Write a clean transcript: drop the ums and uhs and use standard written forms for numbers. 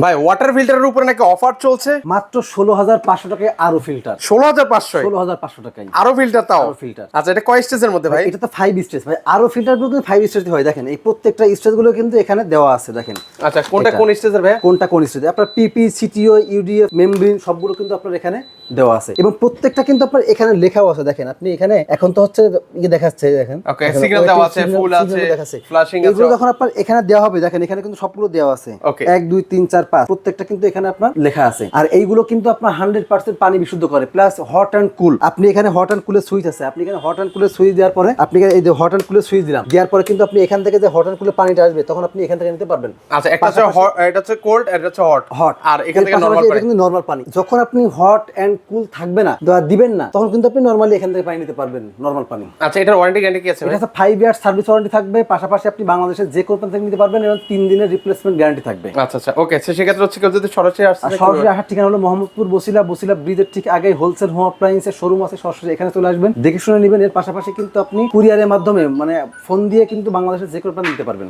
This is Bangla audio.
ভাই ওয়াটার ফিল্টারের উপরে নাকি অফার চলছে মাত্র 16,500 টাকায় আরো ফিল্টার। 16,500 16,500 টাকায় আরো ফিল্টার তাও আরো ফিল্টার। আচ্ছা এটা কয় স্টেজের মধ্যে ভাই? এটা তো 5 স্টেজ ভাই। আরো ফিল্টারগুলো কিন্তু 5 স্টেজ হয়। দেখেন এই প্রত্যেকটা স্টেজগুলো কিন্তু এখানে দেওয়া আছে দেখেন। আচ্ছা কোনটা কোন স্টেজের ভাই? কোনটা কোন স্টেজ আপনার পিপি সিটিও ইউডিএফ মেমব্রেন সবগুলো কিন্তু আপনার এখানে দেওয়া আছে এবং প্রত্যেকটা কিন্তু আপনার এখানে লেখাও আছে দেখেন। আপনি এখানে এখন তো হচ্ছে ইয়ে দেখাচ্ছে দেখেন। ওকে সিগন্যাল দেওয়া আছে, ফুল আছে, ফ্ল্যাশিং আছে। এগুলো যখন আপনার এখানে দেওয়া হবে দেখেন এখানে কিন্তু সবগুলো দেওয়া আছে। 1 2 3 4 5 প্রত্যেকটা কিন্তু এখানে আপনার লেখা আছে। আর এইগুলো কিন্তু আপনার 100% পানি বিশুদ্ধ করে প্লাস হট এন্ড কুল। আপনি এখানে হট এন্ড কুলের সুইচ আছে। আপনি এখানে হট এন্ড কুলের সুইচ দেওয়ার পরে আপনি এই যে হট এন্ড কুলের সুইচ দিলাম দেওয়ার পরে কিন্তু আপনি এখান থেকে যে হট এন্ড কুলের পানিটা আসবে তখন আপনি এখান থেকে নিতে পারবেন। আচ্ছা একটা হচ্ছে এটা হচ্ছে কোল্ড এটা হচ্ছে হট হট আর এখান থেকে নরমাল পানি। এটা কিন্তু নরমাল পানি। যখন আপনি হট এন্ড কুল থাকবে না দিবেন না তখন কিন্তু আপনি নরমালি এখান থেকে পানি নিতে পারবেন নরমাল পানি। আচ্ছা এটার ওয়ারেন্টি গ্যারান্টি কি আছে ভাই? এটা 5 ইয়ার সার্ভিস ওয়ারেন্টি থাকবে। পাশাপাশি আপনি বাংলাদেশের যে কোনো প্রান্ত থেকে নিতে পারবেন এবং 3 দিনের রিপ্লেসমেন্ট গ্যারান্টি থাকবে। আচ্ছা আচ্ছা ওকে সেক্ষেত্রে হচ্ছে কেউ যদি সরাসরি আসে সরাসরি আসার ঠিকানা হলো মোহাম্মদপুর বসিলা ব্রিজের ঠিক আগে হোলসেল হোম অ্যাপ্লায়েন্সের শোরুম আছে। সরাসরি এখানে চলে আসবেন, দেখে শুনে নেবেন। এর পাশাপাশি কিন্তু আপনি কুরিয়ারের মাধ্যমে মানে ফোন দিয়ে কিন্তু বাংলাদেশের যে কোনো প্রান্ত নিতে পারবেন।